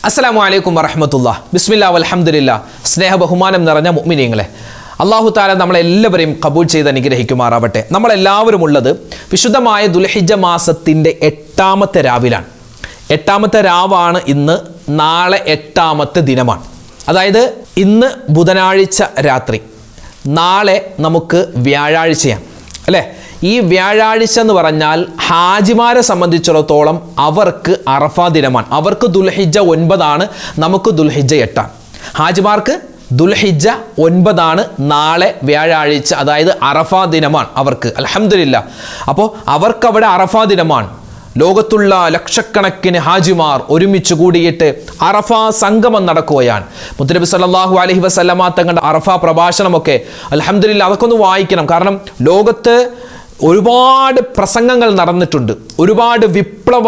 അസ്സലാമു അലൈക്കും വറഹ്മത്തുള്ളാഹി. ബിസ്മില്ലാ വൽഹംദുലില്ലാ. സ്നേഹ ബഹുമാനം നിറഞ്ഞ മുഅ്മിനീങ്ങളെ, അല്ലാഹു തആല നമ്മളെല്ലാവരെയും കബൂൽ ചെയ്ത് അനുഗ്രഹിക്കുമാറാവട്ടെ. നമ്മളെല്ലാവരും ഉള്ളത് വിശുദ്ധമായ ദുൽഹിജ്ജ മാസത്തിൻ്റെ 8ാമത്തെ രാവിലാണ്. 8ാമത്തെ രാവാണ് ഇന്ന്. നാളെ 8ാമത്തെ ദിനമാണ്. അതായത് ഇന്ന് ബുധനാഴ്ച രാത്രി, നാളെ നമുക്ക് വ്യാഴാഴ്ചയാണ് അല്ലേ? ഈ വ്യാഴാഴ്ച എന്ന് പറഞ്ഞാൽ ഹാജിമാരെ സംബന്ധിച്ചിടത്തോളം അവർക്ക് അറഫ ദിനമാണ്. അവർക്ക് ദുൽഹിജ്ജ 9 നമുക്ക് ദുൽഹിജ്ജ 8. ഹാജിമാർക്ക് ദുൽഹിജ്ജ 9 നാളെ വ്യാഴാഴ്ച, അതായത് അറഫ ദിനമാണ് അവർക്ക്. അൽഹംദുലില്ലാ. അപ്പോൾ അവർക്കവിടെ അറഫ ദിനമാണ്. ലോകത്തുള്ള ലക്ഷക്കണക്കിന് ഹാജിമാർ ഒരുമിച്ച് കൂടിയിട്ട് അറഫ സംഗമം നടക്കുകയാണ്. മുത്തുനബി സല്ലല്ലാഹു അലൈഹി വസല്ലമ തങ്ങളുടെ അറഫ പ്രഭാഷണമൊക്കെ അൽഹംദുലില്ലാ അതൊക്കെ ഒന്ന് വായിക്കണം. കാരണം ലോകത്ത് ഒരുപാട് പ്രസംഗങ്ങൾ നടന്നിട്ടുണ്ട്, ഒരുപാട് വിപ്ലവ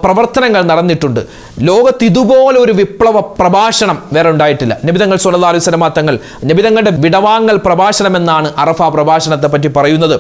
പ്രവർത്തനങ്ങൾ നടന്നിട്ടുണ്ട്. ലോകത്ത് ഇതുപോലെ ഒരു വിപ്ലവ പ്രഭാഷണം വേറെ ഉണ്ടായിട്ടില്ല. നബി തങ്ങൾ സല്ലല്ലാഹു അലൈഹി വസല്ലമ തങ്ങൾ നബി തങ്ങളുടെ വിടവാങ്ങൽ പ്രഭാഷണം എന്നാണ് അറഫ പ്രഭാഷണത്തെ പറ്റി പറയുന്നത്.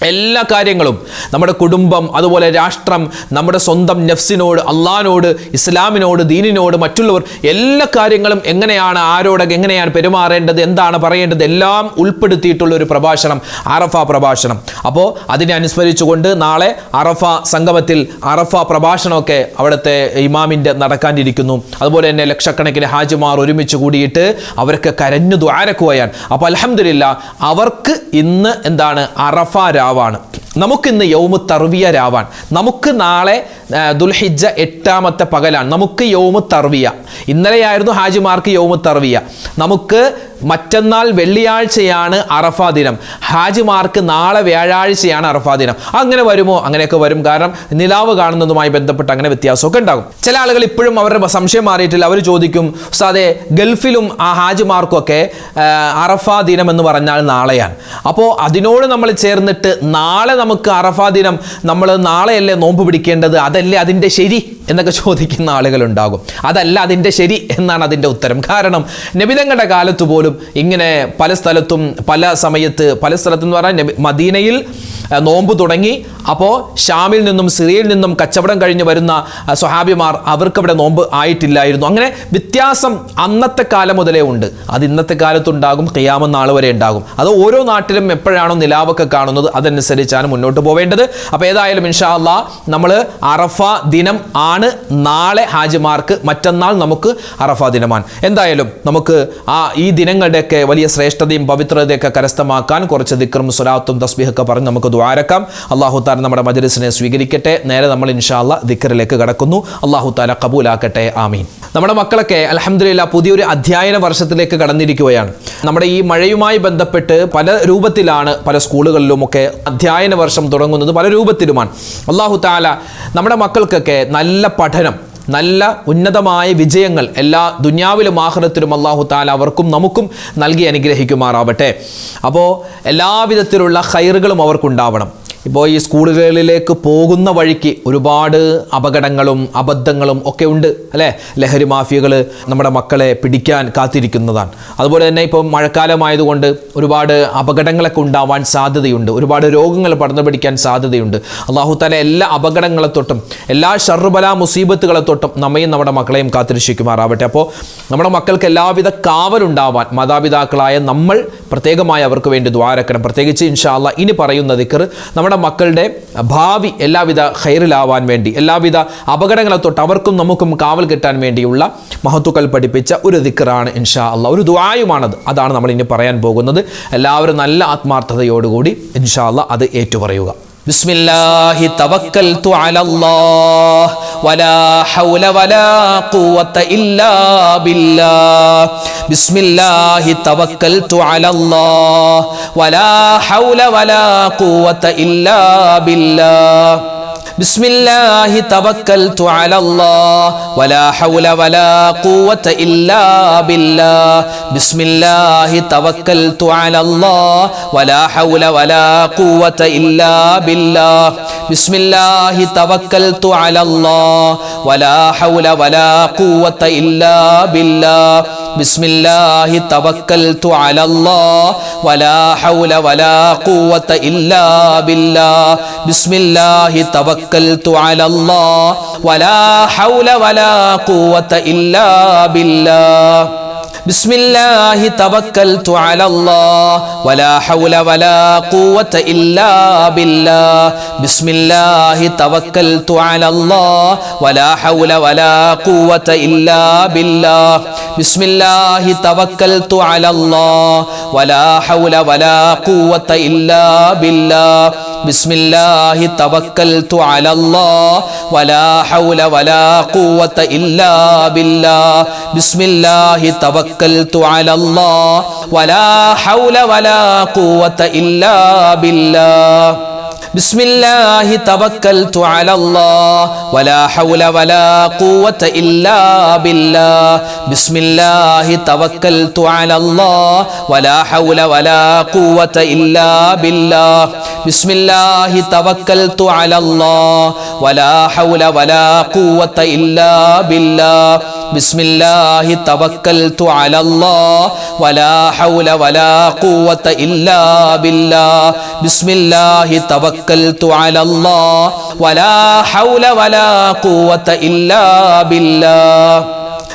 എല്ലാ കാര്യങ്ങളും, നമ്മുടെ കുടുംബം, അതുപോലെ രാഷ്ട്രം, നമ്മുടെ സ്വന്തം നഫ്സിനോട്, അള്ളാഹിനോട്, ഇസ്ലാമിനോട്, ദീനിനോട്, മറ്റുള്ളവർ, എല്ലാ കാര്യങ്ങളും എങ്ങനെയാണ്, ആരോടൊക്കെ എങ്ങനെയാണ് പെരുമാറേണ്ടത്, എന്താണ് പറയേണ്ടത്, എല്ലാം ഉൾപ്പെടുത്തിയിട്ടുള്ള ഒരു പ്രഭാഷണം അറഫ പ്രഭാഷണം. അപ്പോൾ അതിനെ അനുസ്മരിച്ചുകൊണ്ട് നാളെ അറഫ സംഗമത്തിൽ അറഫ പ്രഭാഷണമൊക്കെ അവിടുത്തെ ഇമാമിൻ്റെ നടക്കാനിരിക്കുന്നു. അതുപോലെ തന്നെ ലക്ഷക്കണക്കിന് ഹാജിമാർ ഒരുമിച്ച് കൂടിയിട്ട് അവർക്ക് കരഞ്ഞു ദുആരക്കുകയാണ്. അപ്പോൾ അൽഹംദുലില്ലാ അവർക്ക് ഇന്ന് എന്താണ് അറഫ രാവാണ്. നമുക്കിന്ന് യൗമു തർവിയ രാവാണ്. നമുക്ക് നാളെ ദുൽഹിജ്ജ 8ാമത്തെ പകലാണ്. നമുക്ക് യൗമു തർവിയ. ഇന്നലെയായിരുന്നു ഹാജിമാർക്ക് യൗമു തർവിയ. നമുക്ക് മറ്റന്നാൾ വെള്ളിയാഴ്ചയാണ് അറഫ ദിനം. ഹാജിമാർക്ക് നാളെ വ്യാഴാഴ്ചയാണ് അറഫ ദിനം. അങ്ങനെ വരുമോ? അങ്ങനെയൊക്കെ വരും. കാരണം നിലാവ് കാണുന്നതുമായി ബന്ധപ്പെട്ട് അങ്ങനെ വ്യത്യാസമൊക്കെ ഉണ്ടാകും. ചില ആളുകൾ ഇപ്പോഴും അവരുടെ സംശയം മാറിയിട്ടില്ല. അവർ ചോദിക്കും, ഉസ്താദേ, ഗൾഫിലും ആ ഹാജിമാർക്കൊക്കെ അറഫ ദിനം എന്ന് പറഞ്ഞാൽ നാളെയാണ്. അപ്പോൾ അതിനോട് നമ്മൾ ചേർന്നിട്ട് നാളെ നമുക്ക് അറഫ ദിനം, നമ്മൾ നാളെയല്ലേ നോമ്പ് പിടിക്കേണ്ടത്, അതല്ലേ അതിൻ്റെ ശരി എന്നൊക്കെ ചോദിക്കുന്ന ആളുകളുണ്ടാകും. അതല്ല അതിൻ്റെ ശരി എന്നാണ് അതിൻ്റെ ഉത്തരം. കാരണം നബിതങ്ങളുടെ കാലത്ത് പോലും ഇങ്ങനെ പല സ്ഥലത്തും പല സമയത്ത് പല സ്ഥലത്തും എന്ന് പറഞ്ഞാൽ മദീനയിൽ നോമ്പ് തുടങ്ങി. അപ്പോൾ ഷാമിൽ നിന്നും സിറിയയിൽ നിന്നും കച്ചവടം കഴിഞ്ഞ് വരുന്ന സ്വഹാബിമാർ അവർക്കവിടെ നോമ്പ് ആയിട്ടില്ലായിരുന്നു. അങ്ങനെ വ്യത്യാസം അന്നത്തെ കാലം മുതലേ ഉണ്ട്. അത് ഇന്നത്തെ കാലത്തുണ്ടാകും, ഖിയാമത്ത് നാൾ വരെ ഉണ്ടാകും. അത് ഓരോ നാട്ടിലും എപ്പോഴാണോ നിലാവൊക്കെ കാണുന്നത് അതനുസരിച്ചാണ് മുന്നോട്ട് പോവേണ്ടത്. അപ്പോൾ ഏതായാലും ഇൻഷാ അല്ലാഹ് നമ്മൾ അറഫ ദിനം ആണ് നാളെ ഹാജിമാർക്ക്, മറ്റന്നാൾ നമുക്ക് അറഫ ദിനമാണ്. എന്തായാലും നമുക്ക് ഈ ദിനങ്ങളുടെയൊക്കെ വലിയ ശ്രേഷ്ഠതയും പവിത്രതയൊക്കെ കരസ്ഥമാക്കാൻ കുറച്ച് ദിക്റും സ്വലാത്തും തസ്ബീഹൊക്കെ പറഞ്ഞ് നമുക്ക് ദുആരക്കാം. അല്ലാഹു തആല നമ്മുടെ മജ്‌ലിസിനെ സ്വീകരിക്കട്ടെ. നേരെ നമ്മൾ ഇൻഷാ അല്ലാഹ് ദിക്റിലേക്ക് കടക്കുന്നു. അല്ലാഹു തആല ഖബൂലാക്കട്ടെ. ആമീൻ. നമ്മുടെ മക്കളൊക്കെ അൽഹംദുലില്ലാ പുതിയൊരു അധ്യയന വർഷത്തിലേക്ക് കടന്നിരിക്കുകയാണ്. നമ്മുടെ ഈ മഴയുമായി ബന്ധപ്പെട്ട് പല രൂപത്തിലാണ് പല സ്കൂളുകളിലുമൊക്കെ അധ്യയന വർഷം തുടങ്ങുന്നത്, പല രൂപത്തിലുമാണ്. അല്ലാഹു തആല നമ്മുടെ മക്കൾക്കൊക്കെ നല്ല പഠനം, നല്ല ഉന്നതമായ വിജയങ്ങൾ എല്ലാ ദുനിയാവിലും ആഖിറത്തിലും അല്ലാഹു തആല അവർക്കും നമുക്കും നൽകി അനുഗ്രഹിക്കുമാറാവട്ടെ. അപ്പോൾ എല്ലാവിധത്തിലുള്ള ഖൈറുകളും അവർക്കുണ്ടാവണം. ഇപ്പോൾ ഈ സ്കൂളുകളിലേക്ക് പോകുന്ന വഴിക്ക് ഒരുപാട് അപകടങ്ങളും അബദ്ധങ്ങളും ഒക്കെ ഉണ്ട് അല്ലേ? ലഹരി മാഫിയകൾ നമ്മുടെ മക്കളെ പിടിക്കാൻ കാത്തിരിക്കുന്നതാണ്. അതുപോലെ തന്നെ ഇപ്പോൾ മഴക്കാലമായതുകൊണ്ട് ഒരുപാട് അപകടങ്ങളൊക്കെ ഉണ്ടാവാൻ സാധ്യതയുണ്ട്, ഒരുപാട് രോഗങ്ങൾ പടർന്നു പിടിക്കാൻ സാധ്യതയുണ്ട്. അല്ലാഹു തആല എല്ലാ അപകടങ്ങളെ തൊട്ടും എല്ലാ ഷർബല മുസീബത്തുകളെ തൊട്ടും നമ്മയും നമ്മുടെ മക്കളെയും കാത്തിരക്ഷിക്കുമാറാവട്ടെ. അപ്പോൾ നമ്മുടെ മക്കൾക്ക് എല്ലാവിധ കാവലുണ്ടാവാൻ മാതാപിതാക്കളായ നമ്മൾ പ്രത്യേകമായി അവർക്ക് വേണ്ടി ദുആരക്കണം. പ്രത്യേകിച്ച് ഇൻഷാ അല്ലാഹ് ഇനി പറയുന്ന ദിക്ർ നമ്മുടെ മക്കളുടെ ഭാവി എല്ലാവിധ ഖൈറിലാവാൻ വേണ്ടി, എല്ലാവിധ അപകടങ്ങളെ തൊട്ട് അവർക്കും നമുക്കും കാവൽ കിട്ടാൻ വേണ്ടിയുള്ള മഹത്തുക്കൾ പഠിപ്പിച്ച ഒരു ദിക്റാണ് ഇൻഷാ അല്ലാഹ്, ഒരു ദുആയുമാണത്. അതാണ് നമ്മൾ ഇനി പറയാൻ പോകുന്നത്. എല്ലാവരും നല്ല ആത്മാർത്ഥതയോടുകൂടി ഇൻഷാ അല്ലാഹ് അത് ഏറ്റുപറയുക. ബിസ്മില്ലാഹി തവക്കൽതു അലല്ലാഹ് വലാ ഹൗല വലാ ഖുവത ഇല്ലാ ബില്ലാഹ്. ബിസ്മില്ലാഹി തവക്കൽതു അലല്ലാഹ് വലാ ഹൗല വലാ ഖുവത ഇല്ലാ ബില്ലാഹ്. ബിസ്മില്ലാഹി തവക്കൽതു അലല്ലാഹ് വലാ ഹൗല വലാ ഖുവത ഇല്ലാ ബില്ലാഹ്. ബിസ്മില്ലാഹി തവക്കൽതു അലല്ലാഹ് വലാ ഹൗല വലാ ഖുവത ഇല്ലാ ബില്ലാഹ്. ബിസ്മില്ലാഹി തവക്കൽതു അലല്ലാഹ് വലാ ഹൗല വലാ ഖുവത ഇല്ലാ ബില്ലാഹ്. ബിസ്മില്ലാഹി തവക്കൽതു അലല്ലാഹ് വലാ ഹൗല വലാ ഖുവത ഇല്ലാ ബില്ലാഹ്. ബിസ്മില്ലാഹി തവക്കൽതു തവക്കൽതു അലല്ലാഹ് വലാ ഹൗല വലാ ഖുവത ഇല്ലാ ബില്ലാഹ്. ബിസ്മില്ലാഹി തവക്കൽതു അലല്ലാഹ് വലാ ഹൗല വലാ ഖുവത ഇല്ലാ ബില്ലാഹ്. ബിസ്മില്ലാഹി തവക്കൽതു അലല്ലാഹ് വലാ ഹൗല വലാ ഖുവത ഇല്ലാ ബില്ലാഹ്. ബിസ്മില്ലാഹി തവക്കൽതു അലല്ലാഹ് വലാ ഹൗല വലാ ഖുവത ഇല്ലാ ബില്ലാഹ്. ബിസ്മില്ലാഹി തവക്കൽതു അലല്ലാഹ് വലാ ഹൗല വലാ ഖുവത ഇല്ലാ ബില്ലാഹ്. ബിസ്മില്ലാഹി തവക്കൽതു അലല്ലാഹ് വലാ ഹൗല വലാ ഖുവത ഇല്ലാ ബില്ലാഹ്. ബിസ്മില്ലാഹി തവക്കൽതു അലല്ലാഹ് വലാ ഹൗല വലാ ഖുവത ഇല്ലാ ബില്ലാഹ്. ബിസ്മില്ലാഹി തവക്കൽതു അലല്ലാഹ് വലാ ഹൗല വലാ ഖുവത ഇല്ലാ ബില്ലാഹ്. ബിസ്മില്ലാഹി തവക്കൽതു അലല്ലാഹ് വലാ ഹൗല വലാ ഖുവത ഇല്ലാ ബില്ലാഹ്. ബിസ്മില്ലാഹി തവക്കൽതു അലല്ലാഹ് വലാ ഹൗല വലാ ഖുവത ഇല്ലാ ബില്ലാഹ്. ബിസ്മില്ലാഹി തവക്കൽതു അലല്ലാഹ് വലാ ഹൗല വലാ ഖുവത ഇല്ലാ ബില്ലാഹ്.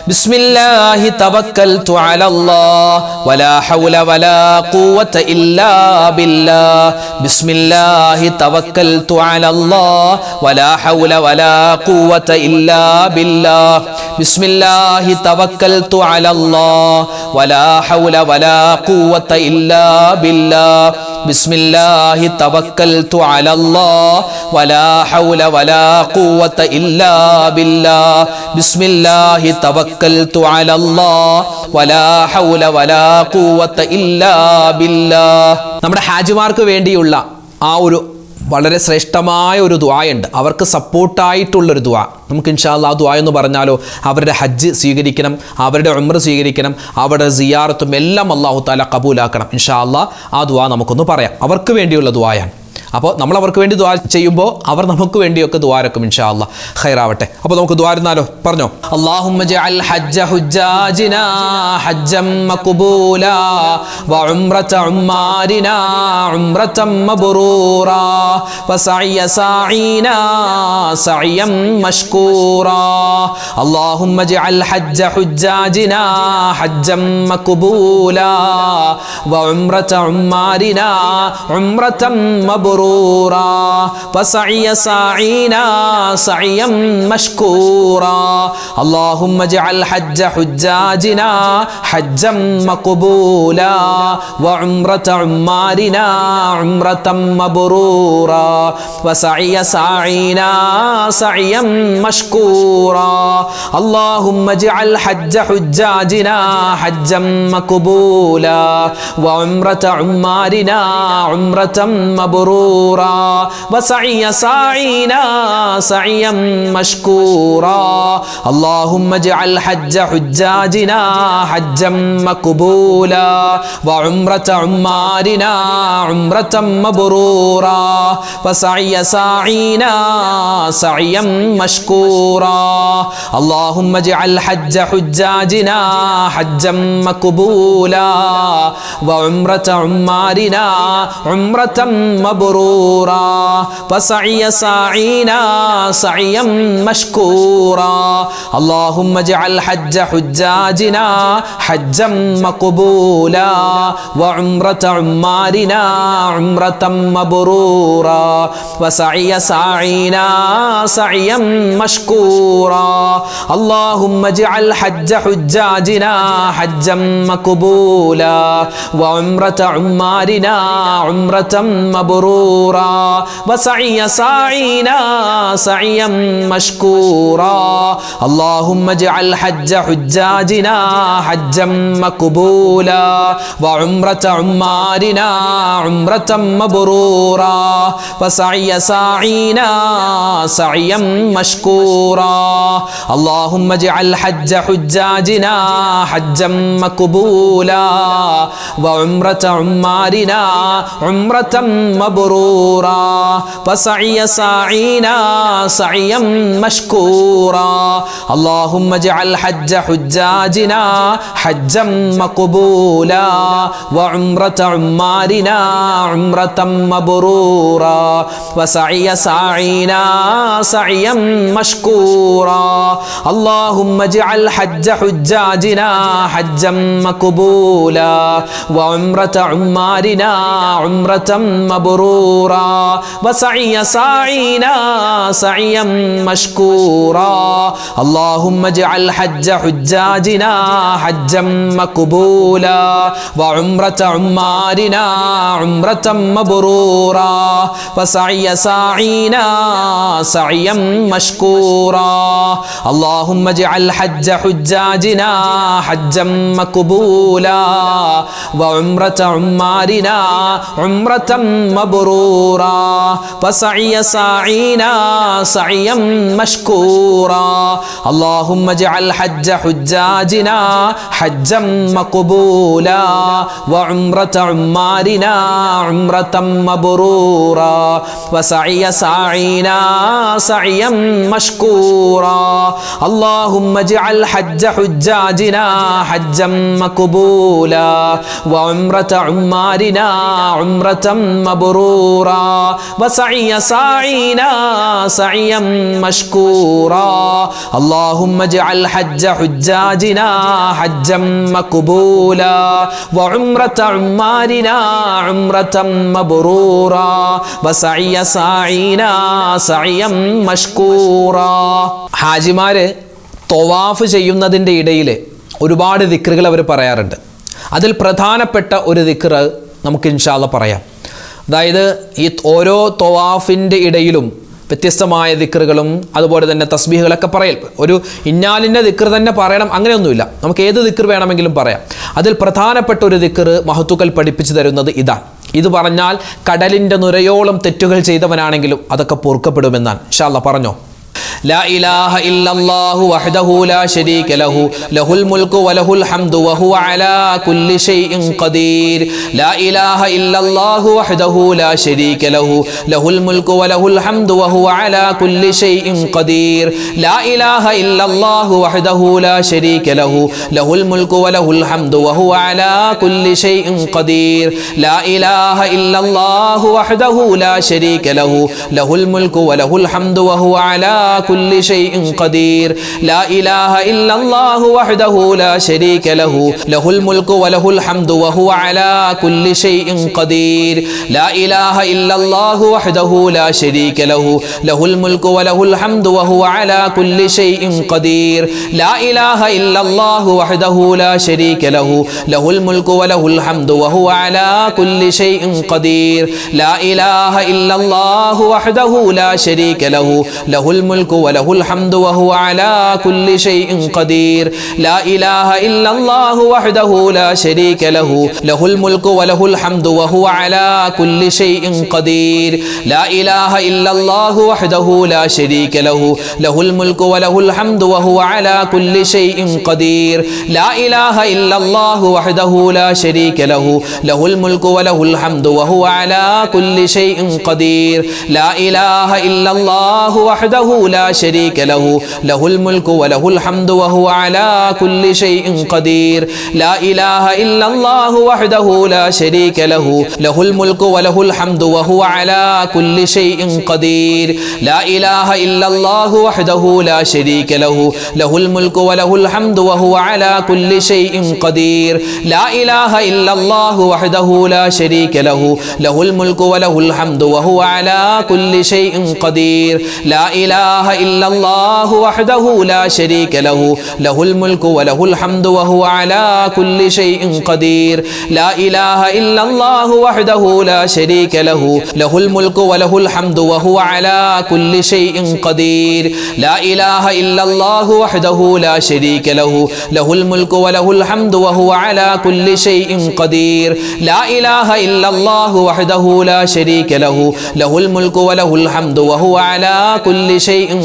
ബിസ്മില്ലാഹി തവക്കൽതു അലല്ലാഹ് വലാ ഹൗല വലാ ഖുവത ഇല്ലാ ബില്ലാഹ്. ബിസ്മില്ലാഹി തവക്കൽതു അലല്ലാഹ് വലാ ഹൗല വലാ ഖുവത ഇല്ലാ ബില്ലാഹ്. ബിസ്മില്ലാഹി തവക്കൽതു അലല്ലാഹ് വലാ ഹൗല വലാ ഖുവത ഇല്ലാ ബില്ലാഹ്. ബിസ്മില്ലാഹി തവക്കൽതു അലല്ലാഹ് വലാ ഹൗല വലാ ഖുവത ഇല്ലാ ബില്ലാഹ്. ബിസ്മില്ലാഹി തവക്കൽതു അലല്ലാഹ് വലാ ഹൗല വലാ ഖുവത ഇല്ലാ ബില്ലാഹ്. നമ്മുടെ ഹാജിമാർക്ക് വേണ്ടിയുള്ള ആ ഒരു വളരെ ശ്രേഷ്ഠമായ ഒരു ദുആയുണ്ട്. അവർക്ക് സപ്പോർട്ടായിട്ടുള്ളൊരു ദുആ. നമുക്ക് ഇൻഷാ അല്ലാഹ് ആ ദുആ എന്ന് പറഞ്ഞാലോ, അവരുടെ ഹജ്ജ് സ്വീകരിക്കണം, അവരുടെ ഉംറ സ്വീകരിക്കണം, അവരുടെ സിയാറത്തും എല്ലാം അല്ലാഹു തആല കബൂലാക്കണം. ഇൻഷാ അല്ലാഹ് ആ ദുആ നമുക്കൊന്ന് പറയാം. അവർക്ക് വേണ്ടിയുള്ള ദുആയാണ്. അപ്പോൾ നമ്മൾ അവർക്ക് വേണ്ടി ദുആ ചെയ്യുമ്പോൾ അവർ നമുക്ക് വേണ്ടിയൊക്കെ ദുആരക്കും ഇൻഷാ അല്ലാഹ് ഖൈറാവട്ടെ. അപ്പോൾ നമുക്ക് ദുആ ഇരുന്നാലോ? പറഞ്ഞോ. അല്ലാഹുമ്മ ജഅൽ ഹജ്ജ ഹുജ്ജാജിനാ ഹജ്ജം മഖ്ബൂലാ വ ഉംറത ഉമ്മാരിനാ ഉംറതം മബ്റൂറാ വ സഅയ സാഈനാ സഅയം മഷ്കൂറാ. അല്ലാഹുമ്മ ജഅൽ ഹജ്ജ ഹുജ്ജാജിനാ ഹജ്ജം മഖ്ബൂലാ വ ഉംറത ഉമ്മാരിനാ ഉംറതം മബ്റൂറാ وسعي سعينا سعيا مشكورا. اللهم اجعل حج حجاجنا حجا مقبولا وعمرة عمارنا عمرة مبرورا وسعي سعينا سعيا مشكورا. اللهم اجعل حج حجاجنا حجا مقبولا وعمرة عمارنا عمرة مبرورا وسعي سعينا سعيا مشكورا. اللهم اجعل حج حجاجنا حجا مقبولا وعمرة عمارنا عمرة مبرورا وسعي سعينا سعيا مشكورا. اللهم اجعل حج حجاجنا حجا مقبولا وعمرة عمارنا عمرة مبرورا وسعي سعينا سعيا مشكورا. اللهم اجعل حج حجاجنا حجا مقبولا وعمرة عمارنا عمرة مبرورا وسعي سعينا سعيا مشكورا. اللهم اجعل حج حجاجنا حجا مقبولا وعمرة عمارنا عمرة مبرورا وسعي سعينا سعيا مشكورا. اللهم اجعل حج حجاجنا حجا مقبولا وعمرة عمارنا عمرة مبرورا وسعي سعينا سعيا مشكورا. اللهم اجعل حج حجاجنا حجا مقبولا وعمرة عمارنا عمرة مبرورا مبرورا وسعي ساعينا سعيا مشكورا اللهم اجعل حج حجاجنا حجا مقبولا وعمرة عمارنا عمرة مبرورا وسعي ساعينا سعيا مشكورا اللهم اجعل حج حجاجنا حجا مقبولا وعمرة عمارنا عمرة مبرورا وسعي ساعينا سعيا مشكورا اللهم اجعل حج حجاجنا حجا مقبولا وعمرة عمارنا عمرة مبرورا وسعي ساعينا سعيا مشكورا اللهم اجعل حج حجاجنا حجا مقبولا وعمرة عمارنا عمرة مبرورا وسعي ساعينا سعيا مشكورا اللهم اجعل حج حجاجنا حجا مقبولا وعمرة عمارنا عمرة مبرورا وسعي ساعينا سعيا مشكورا اللهم اجعل حج حجاجنا حجا مقبولا وعمرة عمارنا عمرة مبرورا وسعي ساعينا سعيا مشكورا اللهم اجعل حج حجاجنا حجا مقبولا وعمرة عمارنا عمرة مبرورا وسعي ساعينا سعيا مشكورا ഹാജിമാര് തവാഫ് ചെയ്യുന്നതിൻ്റെ ഇടയിൽ ഒരുപാട് ദിക്റുകൾ അവർ പറയാറുണ്ട്. അതിൽ പ്രധാനപ്പെട്ട ഒരു ദിക്ർ നമുക്ക് ഇൻഷാ അല്ലാഹ് പറയാം. അതായത് ഈ ഓരോ തവാഫിൻ്റെ ഇടയിലും വ്യത്യസ്തമായ ദിക്റുകളും അതുപോലെ തന്നെ തസ്ബീഹുകളൊക്കെ പറയൽ. ഒരു ഇന്നാലിൻ്റെ ദിക്ർ തന്നെ പറയണം അങ്ങനെയൊന്നുമില്ല, നമുക്ക് ഏത് ദിക്ർ വേണമെങ്കിലും പറയാം. അതിൽ പ്രധാനപ്പെട്ട ഒരു ദിക്ർ മഹത്തുക്കൾ പഠിപ്പിച്ചു തരുന്നത് ഇതാണ്. ഇത് പറഞ്ഞാൽ കടലിൻ്റെ നുരയോളം തെറ്റുകൾ ചെയ്തവനാണെങ്കിലും അതൊക്കെ പൊറുക്കപ്പെടുമെന്നാണ്. ഇൻഷാ അല്ലാഹ് പറഞ്ഞോ. لا إله إلا الله وحده لا شريك له له الملك وله الحمد وهو على كل شيء قدير لا إله إلا الله وحده لا شريك له له الملك وله الحمد وهو على كل شيء قدير لا إله إلا الله وحده لا شريك له له الملك وله الحمد وهو على كل شيء قدير لا إله إلا الله وحده لا شريك له له الملك وله الحمد وهو على كل شيء قدير لا إله إلا الله وحده لا شريك له له الملك وله الحمد وهو على كل شيء قدير لا إله إلا الله وحده لا شريك له له الملك وله الحمد وهو على كل شيء قدير لا إله إلا الله وحده لا شريك له له الملك وله الحمد وهو على كل شيء قدير لا إله إلا الله وحده لا شريك له له الملك وله الحمد وهو على كل شيء قدير لا إله إلا الله وحده لا شريك له له الملك وله الحمد وهو على كل شيء قدير لا إله إلا الله وحده لا شريك له له الملك وله الحمد وهو على كل شيء قدير لا إله إلا الله وحده لا شريك له له الملك وله الحمد وهو على كل شيء قدير لا إله إلا الله وحده لا شريك له له الملك وله الحمد وهو على كل شيء قدير لا إله إلا الله وحده لا شريك له له الملك وله الحمد وهو على كل شيء قدير لا إله إلا الله وحده لا شريك له له الملك وله الحمد وهو على كل شيء قدير لا إله إلا الله وحده لا شريك له له الملك وله الحمد وهو على كل شيء قدير لا إله إلا الله وحده لا شريك له له الملك وله الحمد وهو على كل شيء قدير لا إله إلا الله وحده لا شريك له له الملك وله الحمد وهو على كل شيء قدير لا إله إلا الله وحده لا شريك له له الملك وله الحمد وهو على كل شيء قدير لا إله إلا الله وحده لا شريك له له الملك وله الحمد وهو على كل شيء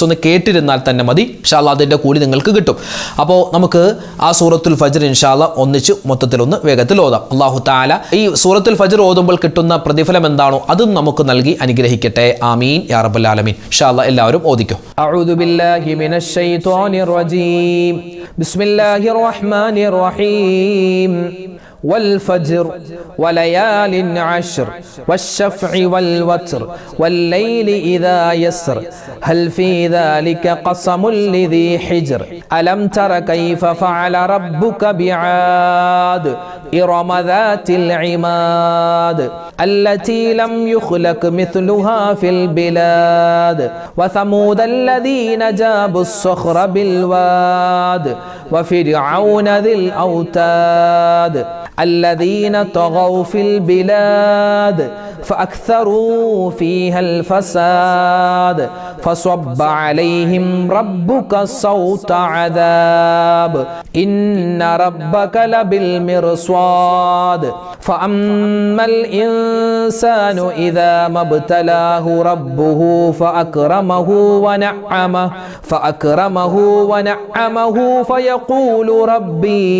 ജസ്റ്റ് ഒന്ന് കേട്ടിരുന്നാൽ തന്നെ മതി. ഇൻഷാ അല്ലാഹ് അതിൻ്റെ കൂലി നിങ്ങൾക്ക് കിട്ടും. അപ്പോൾ നമുക്ക് ആ സൂറത്തുൽ ഫജ്ർ ഇൻഷാ അല്ലാഹ് ഒന്നിച്ച് മൊത്തത്തിലൊന്ന് വേഗത്തിൽ ഓതാം. അല്ലാഹു തആല ഈ സൂറത്തുൽ ഫജ്ർ ഓതുമ്പോൾ കിട്ടുന്ന പ്രതിഫലം എന്താണോ അതും നമുക്ക് നൽകി അനുഗ്രഹിക്കട്ടെ. ആമീൻ യാ റബ്ബൽ ആലമീൻ. ഇൻഷാ അല്ലാഹ് എല്ലാവരും ഓദിക്കോ. അഊദു ബില്ലാഹി മിനശ് ശൈത്വാനിർ റജീം. ബിസ്മില്ലാഹിർ റഹ്മാനിർ റഹീം. والفجر وليال عشر والشفع والوتر والليل إذا يسر هل في ذلك قسم لذي حجر ألم تر كيف فعل ربك بعاد إرم ذات العماد التي لم يخلق مثلها في البلاد وثمود الذين جابوا الصخر بالواد وفرعون ذي الأوتاد الذين طغوا في البلاد فأكثروا فيها الفساد فصب عليهم ربك صوت عذاب إن ربك لبالمرصاد فأما الإنسان إذا ما ابتلاه ربه فأكرمه ونعمه فيقول ربي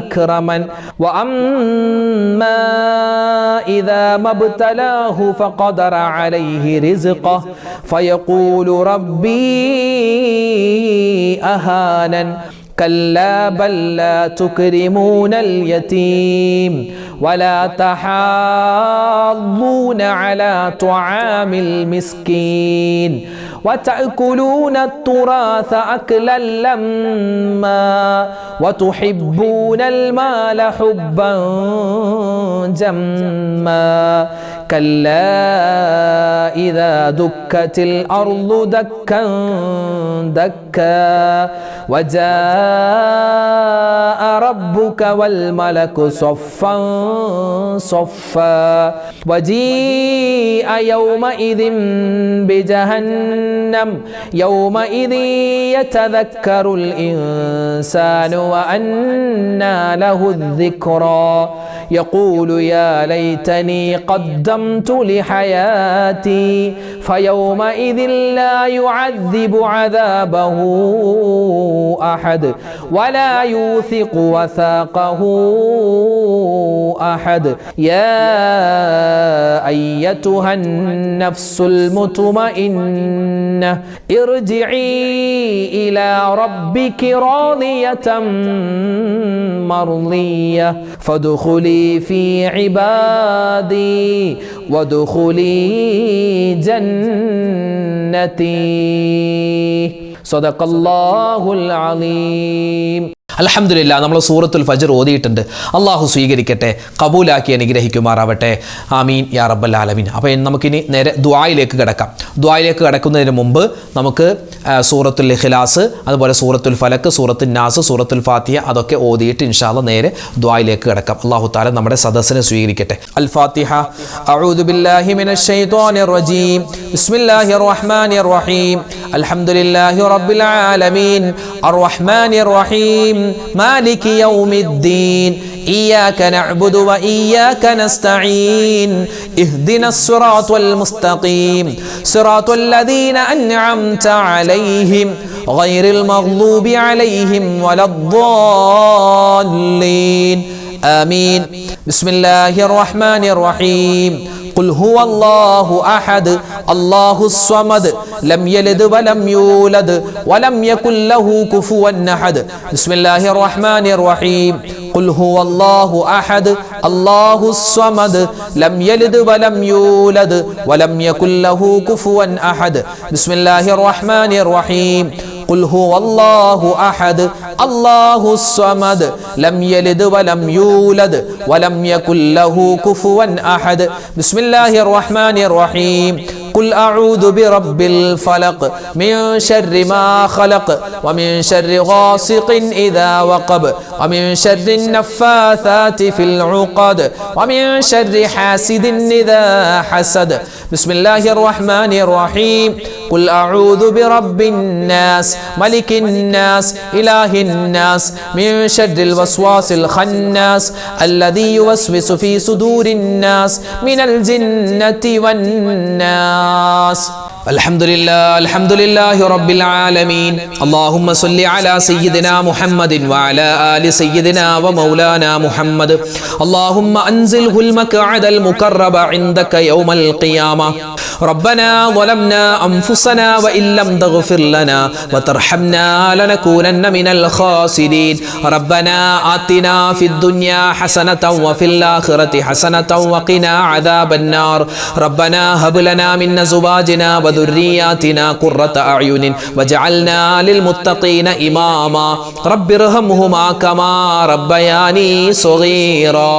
أكرمن وأما إذا ما ابتلاه فقدر عليه رزقه فيقول ربي أهانن كلا بل لا تكرمون اليتيم ولا تحاضون على طعام المسكين وتأكلون التراث أكلا لما وتحبون المال حبا جما كلا إذا دكت الأرض دكا دكا وجاء ربك والملك صفا صفا وجيء يومئذ بجهنم يومئذ يتذكر الإنسان وأنى له الذكرى يقول يا ليتني قدمت لحياتي فيومئذ لا يعذب عذابه أحد ولا يوثق وثاقه أحد يا أيتها النفس المطمئنة ارجعي إلى ربك راضية مرضية فادخلي في عبادي وادخلي جنتي صدق الله العظيم. അൽഹംദുലില്ലാ നമ്മൾ സൂറത്തുൽ ഫജ്ർ ഓതിയിട്ടുണ്ട്. അള്ളാഹു സ്വീകരിക്കട്ടെ, കബൂലാക്കി അനുഗ്രഹിക്കുമാറാവട്ടെ. ആമീൻ യാ റബ്ബൽ ആലമീൻ. അപ്പോൾ നമുക്കിനി നേരെ ദുആയിലേക്ക് കിടക്കാം. ദുആയിലേക്ക് കിടക്കുന്നതിന് മുമ്പ് നമുക്ക് സൂറത്തുൽ ഇഖ്ലാസ്, അതുപോലെ സൂറത്തുൽ ഫലക്ക്, സൂറത്തുൽ നാസ്, സൂറത്തുൽ ഫാത്തിഹ അതൊക്കെ ഓതിയിട്ട് ഇൻഷാ അല്ലാഹ് നേരെ ദുആയിലേക്ക് കിടക്കാം. അള്ളാഹു തആല നമ്മുടെ സദസ്സിനെ സ്വീകരിക്കട്ടെ. അൽ ഫാത്തിഹ. അഊദു ബില്ലാഹി മിനശ് ശൈത്വാനിർ റജീം. ബിസ്മില്ലാഹിർ റഹ്മാനിർ റഹീം. അൽഹംദുലില്ലാഹി റബ്ബിൽ ആലമീൻ അർറഹ്മാനിർ റഹീം مالك يوم الدين إياك نعبد وإياك نستعين اهدنا الصراط المستقيم صراط الذين أنعمت عليهم غير المغضوب عليهم ولا الضالين آمين. بسم الله الرحمن الرحيم. قل هو الله أحد الله الصمد لم يلد ولم يولد ولم يكن له كفوا أحد. بسم الله الرحمن الرحيم. قل هو الله أحد الله الصمد لم يلد ولم يولد ولم يكن له كفوا أحد. بسم الله الرحمن الرحيم. قل هو الله أحد الله الصمد لم يلد ولم يولد ولم يكن له كفوا أحد. بسم الله الرحمن الرحيم. قل أعوذ برب الفلق من شر ما خلق ومن شر غاسق إذا وقب ومن شر النفاثات في العقد ومن شر حاسد إذا حسد. بسم الله الرحمن الرحيم. قل أعوذ برب الناس ملك الناس إله الناس من شر الوسواس الخناس الذي يوسوس في صدور الناس من الجنة والناس. അൽഹംദുലില്ലാഹി റബ്ബിൽ ആലമീൻ. അല്ലാഹുമ്മ സ്വല്ലി അലാ സയ്യിദിനാ മുഹമ്മദിൻ വഅലാ ആലി സയ്യിദിനാ വമൗലാനാ മുഹമ്മദ്. അല്ലാഹുമ്മ അൻസിൽഹുൽ മഖഅദൽ മുഖറബ ഇൻദക യൗമൽ ഖിയാമ. റബ്ബനാ ളലംനാ അൻഫുസനാ വഇല്ലം തഗ്ഫിർ ലനാ വതർഹംനാ ലനകൂനന്ന മിനൽ ഖാസിരീൻ. റബ്ബനാ ആതിനാ ഫിദ് ദുനിയാ ഹസനതൻ വഫിൽ ആഖിറതി ഹസനതൻ വഖിനാ അദാബന്നാർ. റബ്ബനാ ഹബ് ലനാ മിൻ അസ്വാജിനാ വദുർരിയാതിനാ ഖുർറത അഅ്യുനിൻ വജഅൽനാ ലിൽമുത്തഖീന ഇമാമാ. റബ്ബിർഹംഹുമാ കമാ റബ്ബയാനി സ്വഗീറാ.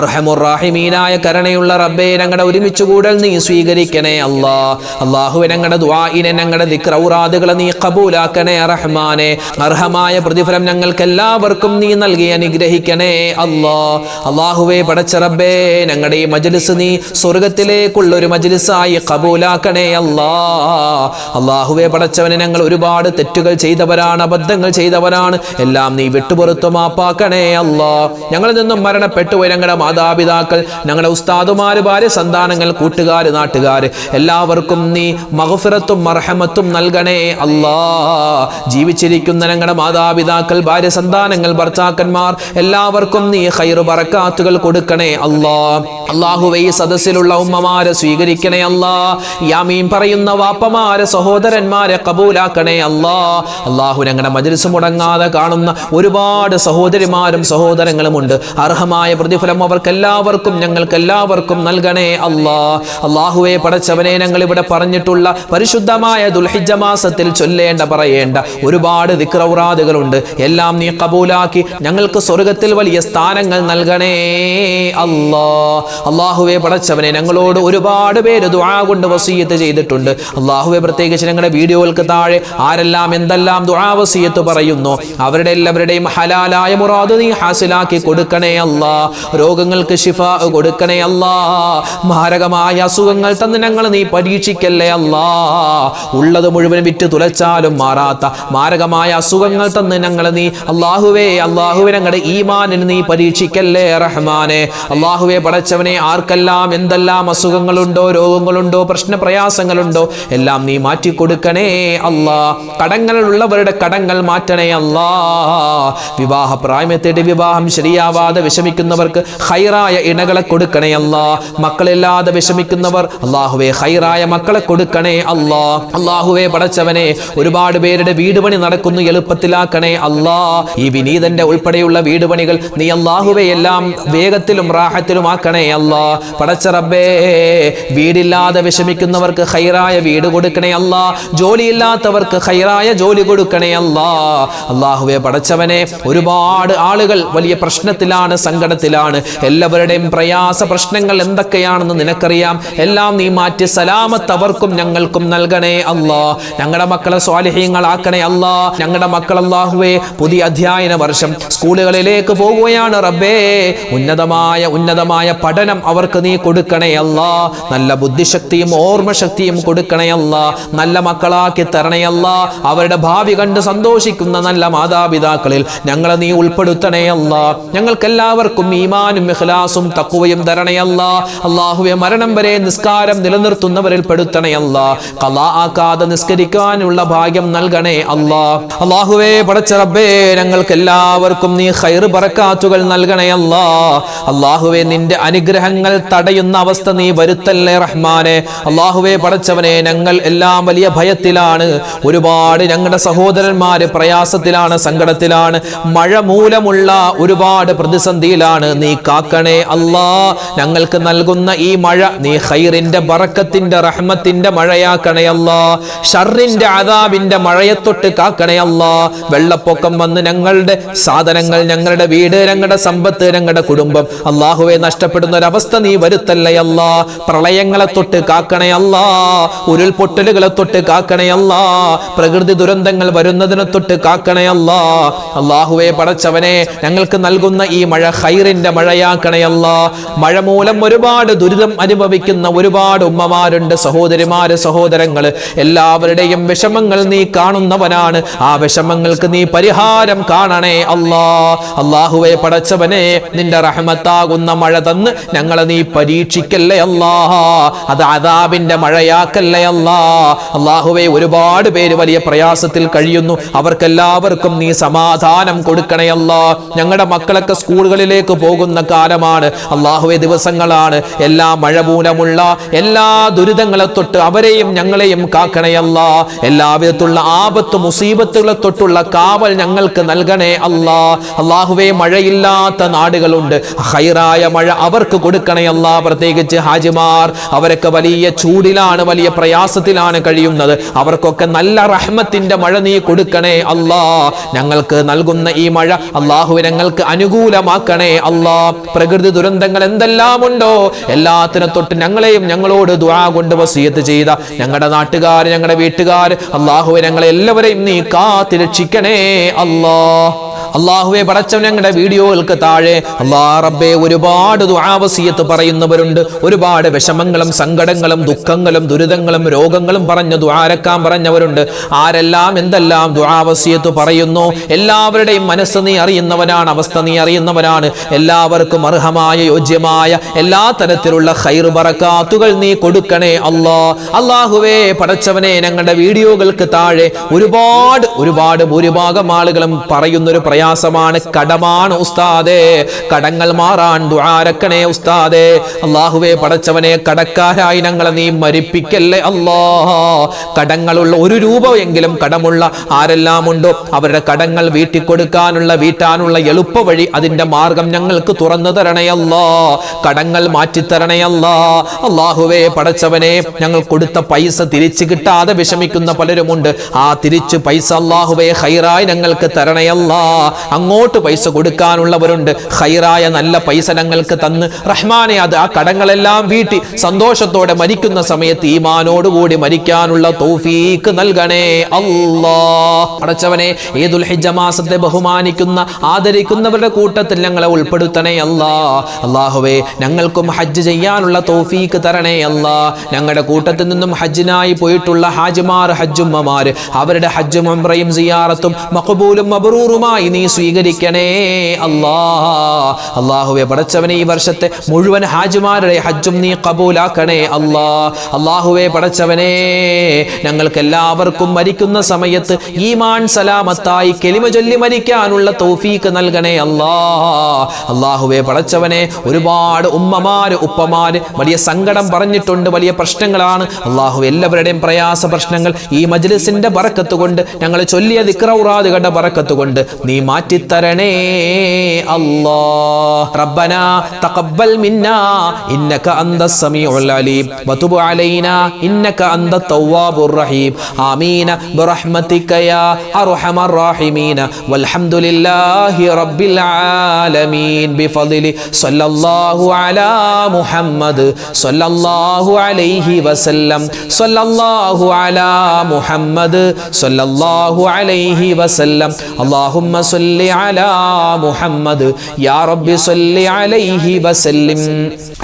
അർഹമുർ റഹീമീനായ കരുണയുള്ള റബ്ബേ, ഞങ്ങളുടെ ഒരുമിച്ച് കൂടൽ നീ സ്വീകരിക്കണേ അല്ലാ. അല്ലാഹുവേ, ഞങ്ങളുടെ ദുആഇനെ ഞങ്ങളുടെ ദിക്ർ ഔറാദുകളെ നീ ഖബൂലാക്കണേ റഹ്മാനേ. അർഹമായ പ്രതിഫലം ഞങ്ങൾക്ക് എല്ലാവർക്കും നീ നൽകി അനുഗ്രഹിക്കണേ അല്ലാ. അല്ലാഹുവേ, പടച്ച റബ്ബേ, ഞങ്ങളുടെ ഈ മജ്ലിസ് നീ സ്വർഗ്ഗത്തിലേക്കുള്ള ഒരു മജ്ലിസായി ഖബൂലാക്കണേ അല്ലാ. അല്ലാഹുവേ, പടച്ചവനെ, ഞങ്ങൾ ഒരുപാട് തെറ്റുകൾ ചെയ്തവരാണ്, അബദ്ധങ്ങൾ ചെയ്തവരാണ്. എല്ലാം നീ വിട്ടുപുറത്തു മാപ്പാക്കണേ അല്ലാ. ഞങ്ങളിൽ നിന്നും മരണപ്പെട്ടുപോയി ഞങ്ങളുടെ മാതാപിതാക്കൾ, ഞങ്ങളുടെ ഉസ്താദുമാര്, ഭാര്യ, സന്താനങ്ങൾ, കൂട്ടുകാര്, നാട്ടുകാര് എല്ലാവർക്കും നീ മഗ്ഫിറത്തും മർഹമത്തും നൽകണേ അല്ലാ. ജീവിച്ചിരിക്കുന്ന ഞങ്ങളുടെ മാതാപിതാക്കൾ, ഭാര്യ, സന്താനങ്ങൾ, ഭർത്താക്കന്മാർ എല്ലാവർക്കും നീ ഖൈർ ബറകാത്തുകൾ കൊടുക്കണേ അല്ലാ. അല്ലാഹുവേ, ഈ സദസ്സിലുള്ള ഉമ്മമാരെ സ്വീകരിക്കണേ അല്ലാ. യാമീൻ പറയുന്ന വാപ്പമാരെ, സഹോദരന്മാരെ കബൂലാക്കണേ അല്ലാ. അല്ലാഹു, ഞങ്ങളുടെ മജ്ലിസ് മുടങ്ങാതെ കാണുന്ന ഒരുപാട് സഹോദരിമാരും സഹോദരങ്ങളുമുണ്ട്. അർഹമായ പ്രതിഫലം അവർക്കെല്ലാവർക്കും ഞങ്ങൾക്കെല്ലാവർക്കും നൽകണേ അല്ലാ. അല്ലാഹുവേ, പടച്ചവനെ, ഞങ്ങൾ ഇവിടെ പറഞ്ഞിട്ടുള്ള പരിശുദ്ധമായ ദുൽഹിജ്ജ മാസത്തിൽ ചൊല്ലേണ്ട പറയേണ്ട ഒരുപാട് ദിക്ർ ഔറാദുകളുണ്ട്. എല്ലാം നീ കബൂലാക്കി ഞങ്ങൾക്ക് സ്വർഗ്ഗത്തിൽ വലിയ സ്ഥാനങ്ങൾ നൽകണേ അല്ലാ. അല്ലാഹുവേ, പടച്ചവനെ, ഞങ്ങളോട് ഒരുപാട് പേര് ദുആ കൊണ്ട് വസിയ്യത്ത് ചെയ്തിട്ടുണ്ട്. അല്ലാഹുവേ, പ്രത്യേകിച്ച് ഞങ്ങളുടെ വീഡിയോകൾക്ക് താഴെ ആരെല്ലാം എന്തെല്ലാം ദുആ വസിയ്യത്ത് പറയുന്നു അവരുടെ എല്ലാവരുടെയും ഹലാലായ മുറാദ് നീ ഹാസിലാക്കി കൊടുക്കണേ അല്ലാ. രോഗങ്ങൾക്ക് ശിഫാ കൊടുക്കണേ അല്ലാ. മാരകമായ അസുഖങ്ങൾ തന്ന് ഞങ്ങൾ നീ പരീക്ഷിക്കല്ലേ അല്ലാ. ഉള്ളത് മുഴുവൻ വിറ്റ് തുലച്ചാലും മാറാത്ത മാരകമായ അസുഖങ്ങൾ തന്ന് ഞങ്ങൾ നീ അല്ലാഹുവേ ഞങ്ങളുടെ ഈമാനിന് നീ പരീക്ഷിക്കല്ലേ റഹ്മാനെ. അല്ലാഹുവേ, പടച്ചവനെ, ആർക്കെല്ലാം എന്തെല്ലാം അസുഖങ്ങളുണ്ടോ, രോഗങ്ങളുണ്ടോ, പ്രയാസങ്ങളുണ്ടോ എല്ലാം നീ മാറ്റിക്കൊടുക്കണേ അല്ലാ. കടങ്ങളുള്ളവരുടെ കടങ്ങൾ മാറ്റണേ അല്ലാ. വിവാഹ പ്രായമെത്തിയിട്ട് വിവാഹം ശരിയാവാതെ വിഷമിക്കുന്നവർക്ക് ഖൈറായ ഇണകളെ കൊടുക്കണേ അല്ലാ. മക്കളില്ലാതെ വിഷമിക്കുന്നവർ അല്ലാഹുവേ ഖൈറായ മക്കളെ കൊടുക്കണേ അല്ലാ. അല്ലാഹുവേ, പടച്ചവനെ, ഒരുപാട് പേരുടെ വീട് പണി നടക്കുന്നു, എളുപ്പത്തിലാക്കണേ അല്ലാ. ഈ വിനീതന്റെ ഉൾപ്പെടെയുള്ള വീട് പണികൾ നീ അല്ലാഹുവേ എല്ലാം വേഗത്തിലും റാഹത്തിലും ആക്കണേ അല്ലാ. പടച്ച റബ്ബേ, വീടില്ലാതെ വിഷമിക്കുന്നവർക്ക് ഖൈറായ വീട് കൊടുക്കണേ അല്ലാ. ജോലിയില്ലാത്തവർക്ക് ഖൈറായ ജോലി കൊടുക്കണേ അല്ലാ. അല്ലാഹുവേ, പടച്ചവനെ, ഒരുപാട് ആളുകൾ വലിയ പ്രശ്നത്തിലാണ്, സങ്കടത്തിലാണ്. എല്ലാവരുടെയും പ്രയാസ പ്രശ്നങ്ങൾ എന്തൊക്കെയാണെന്ന് നിനക്കറിയാം. എല്ലാം നീ മാറ്റി സലാമത്ത് അവർക്കും ഞങ്ങൾക്കും നൽകണേ അല്ലാ. ഞങ്ങളുടെ മക്കളെ സ്വാലിഹീങ്ങളാക്കണേ അല്ലാ. ഞങ്ങളുടെ മക്കൾ അല്ലാഹുവേ പുതിയ അധ്യയന വർഷം സ്കൂളുകളിലേക്ക് പോകുകയാണ് റബ്ബേ. ഉന്നതമായ പഠനം അവർക്ക് നീ കൊടുക്കണേ അല്ലാ. നല്ല ബുദ്ധിശക്തിയും ഓർമ്മശക്തിയും കൊടുക്കണേ അല്ലാ. നല്ല മക്കളാക്കി തരണേ അല്ലാ. അവരുടെ ഭാവി കണ്ട് സന്തോഷിക്കുന്ന നല്ല മാതാപിതാക്കളിൽ ഞങ്ങളെ നീ ഉൾപ്പെടുത്തണേ അല്ലാ. ഞങ്ങൾക്കെല്ലാവർക്കും ഈമാനും ഇഖ്ലാസും തഖ്വയും തരണേ അല്ലാ. അല്ലാഹുവേ, മരണം വരെ നിസ്കാരം നിലനിർത്തുന്നവരിൽ പെടുത്തണേ അല്ലാ. ഖളാ ആക്കാതെ നിസ്കരിക്കാനുള്ള ഭാഗ്യം നൽകണേ അല്ലാ. അല്ലാഹുവേ, പടച്ച റബ്ബേ, ഞങ്ങൾക്കെല്ലാവർക്കും നീ ഖൈർ ബറകാത്തുകൾ നൽകണേ അല്ലാ. അല്ലാഹുവേ, നിന്റെ അനുഗ്രഹങ്ങൾ തടയുന്ന അവസ്ഥ നീ വരുത്തല്ലേ റഹ്മാനെ. അല്ലാഹുവേ, പടച്ചവനെ, ഞങ്ങൾ എല്ലാം വലിയ ഭയത്തിലാണ്. ഒരുപാട് ഞങ്ങളുടെ സഹോദരന്മാര് പ്രയാസത്തിലാണ്, സങ്കടത്തിലാണ്. മഴ മൂലമുള്ള ഒരുപാട് പ്രതിസന്ധിയിലാണ്. നീ കാക്കണേ അല്ലാ. ഞങ്ങൾക്ക് നൽകുന്ന ഈ മഴ നീ ഖൈറിന്റെ ബറക്കത്തിന്റെ റഹ്മത്തിന്റെ മഴയാക്കണേ അല്ലാ. ഷർറിന്റെ അദാബിന്റെ മഴയെ തൊട്ട് കാക്കണേ അല്ലാ. വെള്ളപ്പൊക്കം വന്ന് ഞങ്ങളുടെ സാധനങ്ങൾ, ഞങ്ങളുടെ വീട്, ഞങ്ങളുടെ സമ്പത്ത്, ഞങ്ങളുടെ കുടുംബം അല്ലാഹുവേ നഷ്ടപ്പെടുന്ന ഒരവസ്ഥ നീ വരുത്തല്ലേ അല്ലാ. പ്രളയങ്ങളെ തൊട്ട് കാക്കണേ അല്ലാ. ഉരുൾപൊട്ടലുകളെ തൊട്ട് കാക്കണേ അല്ലാ. പ്രകൃതി ദുരന്തങ്ങൾ വരുന്നതിനെ തൊട്ട് കാക്കണേ അല്ലാ. അല്ലാഹുവേ, പടച്ചവനെ, ഞങ്ങൾക്ക് നൽകുന്ന ഈ മഴ ഖൈറിന്റെ മഴയാക്കണേ അല്ലാ. മഴ മൂലം ഒരുപാട് ദുരിതം അനുഭവിക്കുന്ന ഒരുപാട് ഉമ്മമാരുണ്ട്, സഹോദരിമാര്, സഹോദരങ്ങള്. എല്ലാവരുടെയും വിഷമങ്ങൾ നീ കാണുന്നവനാണ്. ആ വിഷമങ്ങൾക്ക് നീ പരിഹാരം കാണണേ അല്ലാ. അല്ലാഹുവേ, പടച്ചവനെ, നിന്റെ റഹ്മത്താകുന്ന മഴ തന്ന് ഞങ്ങളെ നീ പരീക്ഷിക്കല്ലേ അല്ലാ, അത് അദാബിന്റെ മഴയാക്കല്ലേ അല്ലാ. അല്ലാഹുവേ, ഒരുപാട് പേര് വലിയ പ്രയാസത്തിൽ കഴിയുന്നു, അവർക്കെല്ലാവർക്കും നീ സമാധാനം കൊടുക്കണേ അല്ലാ. ഞങ്ങളുടെ മക്കളൊക്കെ സ്കൂളുകളിലേക്ക് പോകുന്ന കാലമാണ് അല്ലാഹുവേ, ദിവസങ്ങളാണ്. എല്ലാ മഴ മൂലമുള്ള എല്ലാ ദുരിതങ്ങളെ തൊട്ട് അവരെയും ഞങ്ങളെയും കാക്കണേ അല്ലാ. എല്ലാവിധത്തിലുള്ള ആപത്ത് മുസീബത്തുകളെ തൊട്ടുള്ള കാവൽ ഞങ്ങൾക്ക് നൽകണേ അല്ലാ. അല്ലാഹുവേ, മഴയില്ലാത്ത നാടുകളുണ്ട്, ഖൈറായ മഴ അവർക്ക് കൊടുക്കണേ അല്ലാ. പ്രത്യേകിച്ച് ഹാജിമാർ, അവരൊക്കെ വലിയ ചൂടിലാണ്, വലിയ പ്രയാസത്തിലാണ് കഴിയുന്നത്. അവർക്കൊക്കെ നല്ല റഹ്മത്തിന്റെ മഴ നീ കൊടുക്കണേ അല്ലാ. ഞങ്ങൾക്ക് നൽകുന്ന ഈ മഴ അല്ലാഹുവേ ഞങ്ങൾക്ക് അനുകൂലമാക്കണേ അല്ലാ. പ്രകൃതി ദുരന്തങ്ങൾ എന്തെല്ലാം ഉണ്ടോ എല്ലാത്തിനെ തൊട്ട് ഞങ്ങളെയും ഞങ്ങളോട് ദുആ കൊണ്ട് വസിയത്ത് ചെയ്ത ഞങ്ങളുടെ നാട്ടുകാർ, ഞങ്ങളുടെ വീട്ടുകാർ, അല്ലാഹുവേ ഞങ്ങളെ എല്ലാവരെയും നീ കാത്ത് രക്ഷിക്കണേ അല്ലാ. അല്ലാഹുവേ, പടച്ചവൻ ഞങ്ങളുടെ വീഡിയോകൾക്ക് താഴെ അല്ലാ റബ്ബേ ഒരുപാട് ദുആ വസിയത്ത് പറയുന്നവരുണ്ട്. ഒരുപാട് വിഷമങ്ങളും സങ്കടങ്ങളും ദുഃഖങ്ങളും ദുരിതങ്ങളും രോഗങ്ങളും പറഞ്ഞ് ദുആരക്കാൻ പറഞ്ഞവരുണ്ട്. ആരെല്ലാം എന്തെല്ലാം ദുആ വസിയത്ത് പറയുന്നു, എല്ലാവരുടെയും മനസ്സ് നീ അറിയുന്നവനാണ്, അവസ്ഥ നീ അറിയുന്നവനാണ്. എല്ലാവർക്കും അർഹമായ യോജ്യമായ എല്ലാ തരത്തിലുള്ള ഖൈർ ബറകാത്തുകൾ നീ കൊടുക്കണേ അല്ലാ. അല്ലാഹുവേ, പടച്ചവനെ, ഞങ്ങളുടെ വീഡിയോകൾക്ക് താഴെ ഒരുപാട് ഭൂരിഭാഗം ആളുകളും പറയുന്നൊരു പ്രയാസമാണ് കടമാണ് ഉസ്താദേ. കടങ്ങൾ മാറാൻ ദുആരക്കണേ ഉസ്താദേ. അല്ലാഹുവേ, പടച്ചവനെ, കടക്കാരായി ഞങ്ങളെ നീ മരിപ്പിക്കല്ലേ അല്ലാ. കടങ്ങളുള്ള, 1 രൂപയെങ്കിലും കടമുള്ള ആരെല്ലാം ഉണ്ടോ അവരുടെ കടങ്ങൾ വീട്ടാനുള്ള എളുപ്പ വഴി, അതിന്റെ മാർഗം ഞങ്ങൾക്ക് തുറന്നു തരണേ അല്ലാ. കടങ്ങൾ മാറ്റിത്തരണേ അല്ലാ. അല്ലാഹുവേ, പടച്ചവനെ, ഞങ്ങൾ കൊടുത്ത പൈസ തിരിച്ചു കിട്ടാതെ വിഷമിക്കുന്ന പലരുമുണ്ട്. ആ തിരിച്ചു പൈസ അല്ലാഹുവേ ഖൈറായി ഞങ്ങൾക്ക് തരണേ അല്ലാ. അങ്ങോട്ട് പൈസ കൊടുക്കാനുള്ളവരുണ്ട്, ഖൈറായ നല്ല പൈസ ഞങ്ങൾക്ക് തന്ന് റഹ്മാനെ, അത് ആ കടങ്ങളെല്ലാം വീട്ടി സന്തോഷത്തോടെ മരിക്കുന്ന സമയത്ത് ഈമാനോടുകൂടി മരിക്കാനുള്ള തൗഫീക്ക് നൽകണേ അല്ലാ. പടച്ചവനെ, ഈ ദുൽഹിജ്ജ മാസത്തെ ബഹുമാനിക്കുന്ന ആദരിക്കുന്നവരുടെ കൂട്ടത്തിൽ ഞങ്ങളെ ഉൾപ്പെടുത്തണേ അല്ലാ. അല്ലാഹുവേ, ഞങ്ങൾക്കും ഹജ്ജ് ചെയ്യാനുള്ള തൗഫീക്ക് തരണേ അല്ലാ. ഞങ്ങളുടെ കൂട്ടത്തിൽ നിന്നും ഹജ്ജിനായി പോയിട്ടുള്ള ഹാജിമാർ, ഹജ്ജുമ്മമാർ, അവരുടെ ഹജ്ജും ഉംറയും സിയാറത്തും മഖബൂലും മബ്റൂറുമായി നീ സ്വീകരിക്കണേ അല്ലാ. അല്ലാഹുവേ, പടച്ചവനെ, ഈ വർഷത്തെ മുഴുവൻ ഹാജിമാരുടെ ഹജ്ജും നീ ഖബൂലാക്കണേ അല്ലാ. അല്ലാഹുവേ, പടച്ചവനെ, ഞങ്ങൾക്ക് എല്ലാവർക്കും മരിക്കുന്ന സമയത്ത് ഈമാൻ സലാമത്തായി കലിമ ചൊല്ലി മരിക്കാനുള്ള തൗഫീക്ക് നൽകണേ അല്ലാ. അല്ലാഹുവേ, പടച്ചവനെ, ഒരുപാട് ഉമ്മമാര് ഉപ്പമാര് വലിയ സങ്കടം പറഞ്ഞിട്ടുണ്ട്, വലിയ പ്രശ്നങ്ങളാണ്. അല്ലാഹു, എല്ലാവരുടെയും പ്രയാസ പ്രശ്നങ്ങൾ ഈ മജ്ലിസിന്റെ ബറക്കത്ത് കൊണ്ട്, ഞങ്ങൾ ചൊല്ലിയ ദിക്റൗറാദുകളുടെ ബറക്കത്ത് കൊണ്ട് നീ മാറ്റിത്തരണേ അല്ലാ. റബ്ബനാ തഖബ്ബൽ മിന്നാ ഇന്നക അന്തസ് സമീഉൽ അലീം വതുബ് അലൈനാ ഇന്നക അന്തത് തവ്വാബുർ റഹീം. ആമീൻ ബിറഹ്മതിക യാ അർഹമർ റഹീമീൻ. വൽഹംദുലില്ലാഹി റബ്ബിൽ ആലമീൻ. ബിഫദ്ലി സ്വല്ലല്ലാഹു അലാ മുഹമ്മദ് സ്വല്ലല്ലാഹു അലൈഹി വസല്ലം. സ്വല്ലല്ലാഹു അലാ മുഹമ്മദ് സ്വല്ലല്ലാഹു അലൈഹി വസല്ലം. അല്ലാഹുമ്മ സ്വല്ലി അലാ മുഹമ്മദ് യാ റബ്ബി സ്വല്ലി അലൈഹി വസല്ലം.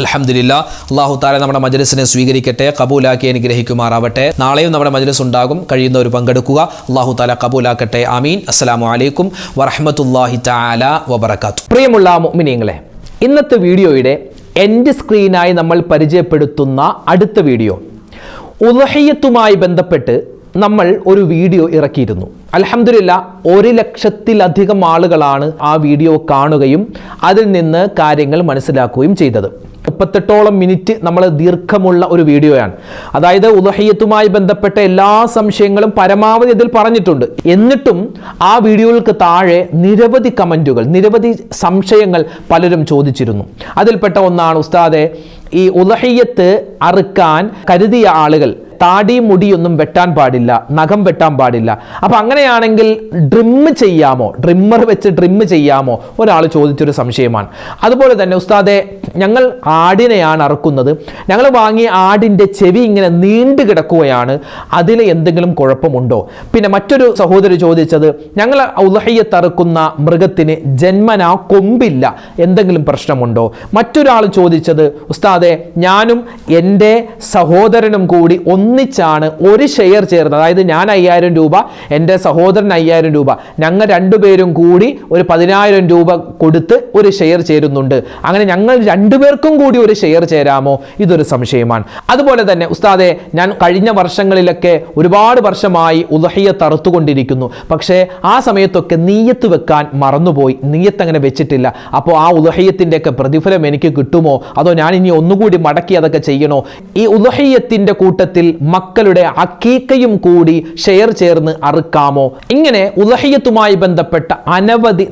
അൽഹംദുലില്ലാഹ്. അല്ലാഹു തആല നമ്മുടെ മജ്ലിസിനെ സ്വീകരിക്കട്ടെ, ഖബൂലാക്കി അനുഗ്രഹിക്കുമാറാവട്ടെ. നാളെയും നമ്മുടെ മജ്ലിസ് ഉണ്ടാകും, കഴിയുന്നവർ പങ്കെടുക്കുക. അല്ലാഹു തആല ഖബൂലാക്കട്ടെ. ആമീൻ. അസ്സലാമു അലൈക്കും വറഹ്മത്തുള്ളാഹി തആല വബറകാതുഹു. പ്രിയമുള്ള മുഅ്മിനീങ്ങളെ, ഇന്നത്തെ വീഡിയോയുടെ എൻഡ് സ്ക്രീനായി നമ്മൾ പരിചയപ്പെടുത്തുന്ന അടുത്ത വീഡിയോ ഉദ്ഹിയ്യത്തുമായി ബന്ധപ്പെട്ട് നമ്മൾ ഒരു വീഡിയോ ഇറക്കിയിരുന്നു. അൽഹംദുലില്ലാഹ്, 1,00,000-ലധികം ആളുകളാണ് ആ വീഡിയോ കാണുകയും അതിൽ നിന്ന് കാര്യങ്ങൾ മനസ്സിലാക്കുകയും ചെയ്തത്. 38ഓളം മിനിറ്റ് നമ്മൾ ദീർഘമുള്ള ഒരു വീഡിയോയാണ്. അതായത് ഉദ്ഹിയ്യത്തുമായി ബന്ധപ്പെട്ട എല്ലാ സംശയങ്ങളും പരമാവധി ഇതിൽ പറഞ്ഞിട്ടുണ്ട്. എന്നിട്ടും ആ വീഡിയോകൾക്ക് താഴെ നിരവധി കമൻറ്റുകൾ, നിരവധി സംശയങ്ങൾ പലരും ചോദിച്ചിരുന്നു. അതിൽപ്പെട്ട ഒന്നാണ്, ഉസ്താദെ, ഈ ഉദ്ഹിയ്യത്ത് അറുക്കാൻ കരുതിയ ആളുകൾ താടി മുടിയൊന്നും വെട്ടാൻ പാടില്ല, നഖം വെട്ടാൻ പാടില്ല. അപ്പം അങ്ങനെയാണെങ്കിൽ ട്രിമ്മർ വെച്ച് ട്രിം ചെയ്യാമോ? ഒരാൾ ചോദിച്ചൊരു സംശയമാണ്. അതുപോലെ തന്നെ, ഉസ്താദെ, ഞങ്ങൾ ആടിനെയാണ് അറുക്കുന്നത്, ഞങ്ങൾ വാങ്ങിയ ആടിൻ്റെ ചെവി ഇങ്ങനെ നീണ്ടു കിടക്കുകയാണ്, അതിൽ എന്തെങ്കിലും കുഴപ്പമുണ്ടോ? പിന്നെ മറ്റൊരു സഹോദരി ചോദിച്ചത്, ഞങ്ങൾ ഉദ്ഹിയ്യത്ത് അറുക്കുന്ന മൃഗത്തിന് ജന്മനാ കൊമ്പില്ല, എന്തെങ്കിലും പ്രശ്നമുണ്ടോ? മറ്റൊരാൾ ചോദിച്ചത്, ഉസ്താദെ, ഞാനും എൻ്റെ സഹോദരനും കൂടി ഒന്നിച്ചാണ് ഒരു ഷെയർ ചേർന്ന്, അതായത് ഞാൻ 5,000 രൂപ, എൻ്റെ സഹോദരൻ 5,000 രൂപ, ഞങ്ങൾ രണ്ടുപേരും കൂടി ഒരു 10,000 രൂപ കൊടുത്ത് ഒരു ഷെയർ ചേരുന്നുണ്ട്. അങ്ങനെ ഞങ്ങൾ രണ്ടുപേർക്കും കൂടി ഒരു ഷെയർ ചേരാമോ? ഇതൊരു സംശയമാണ്. അതുപോലെ തന്നെ ഉസ്താദെ, ഞാൻ കഴിഞ്ഞ വർഷങ്ങളിലൊക്കെ ഒരുപാട് വർഷമായി ഉദ്ഹിയ്യത്ത് അറുത്തുകൊണ്ടിരിക്കുന്നു. പക്ഷേ ആ സമയത്തൊക്കെ നിയ്യത്ത് വെക്കാൻ മറന്നുപോയി, നിയ്യത്ത് അങ്ങനെ വെച്ചിട്ടില്ല. അപ്പോൾ ആ ഉദ്ഹിയ്യത്തിൻ്റെ ഒക്കെ പ്രതിഫലം എനിക്ക് കിട്ടുമോ? അതോ ഞാൻ ഇനി ഒന്നുകൂടി മടക്കി അതൊക്കെ ചെയ്യണോ? ഈ ഉദ്ഹിയ്യത്തിന്റെ കൂട്ടത്തിൽ മക്കളുടെ അക്കീക്കയും കൂടി ഷെയർ ചേർന്ന് അറുക്കാമോ? ഇങ്ങനെ ഉദ്ഹിയ്യത്തുമായി ബന്ധപ്പെട്ട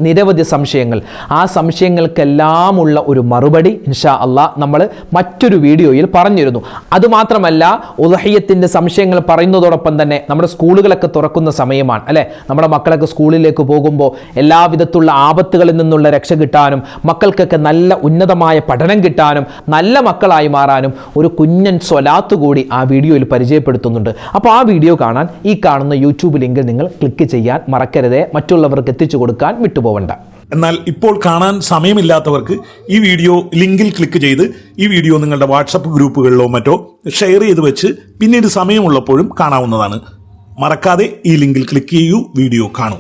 നിരവധി സംശയങ്ങൾ. ആ സംശയങ്ങൾക്കെല്ലാം ഉള്ള ഒരു മറുപടി ഇൻഷാ അല്ലാഹ് നമ്മൾ മറ്റൊരു വീഡിയോയിൽ പറഞ്ഞിരുന്നു. അതുമാത്രമല്ല, ഉദ്ഹിയ്യത്തിന്റെ സംശയങ്ങൾ പറയുന്നതോടൊപ്പം തന്നെ നമ്മുടെ സ്കൂളുകളൊക്കെ തുറക്കുന്ന സമയമാണ് അല്ലേ? നമ്മുടെ മക്കളൊക്കെ സ്കൂളിലേക്ക് പോകുമ്പോൾ എല്ലാവിധത്തിലുള്ള ആപത്തുകളിൽ നിന്നുള്ള രക്ഷ കിട്ടാനും മക്കൾക്കൊക്കെ നല്ല ഉന്നതമായ പഠനം കിട്ടാനും നല്ല മക്കളായി മാറാനും ഒരു കുഞ്ഞൻ സ്വലാത്ത് കൂടി ആ വീഡിയോയിൽ പരിചയപ്പെടുത്തുന്നുണ്ട്. അപ്പോൾ ആ വീഡിയോ കാണാൻ ഈ കാണുന്ന യൂട്യൂബ് ലിങ്കിൽ നിങ്ങൾ ക്ലിക്ക് ചെയ്യാൻ മറക്കരുതേ. മറ്റുള്ളവർക്ക് എത്തിച്ചു കൊടുക്കാൻ വിട്ടുപോകണ്ട. എന്നാൽ ഇപ്പോൾ കാണാൻ സമയമില്ലാത്തവർക്ക് ഈ വീഡിയോ ലിങ്കിൽ ക്ലിക്ക് ചെയ്ത് ഈ വീഡിയോ നിങ്ങളുടെ വാട്സപ്പ് ഗ്രൂപ്പുകളിലോ മറ്റോ ഷെയർ ചെയ്ത് വെച്ച് പിന്നീട് സമയമുള്ളപ്പോഴും കാണാവുന്നതാണ്. മറക്കാതെ ഈ ലിങ്കിൽ ക്ലിക്ക് ചെയ്യൂ, വീഡിയോ കാണൂ.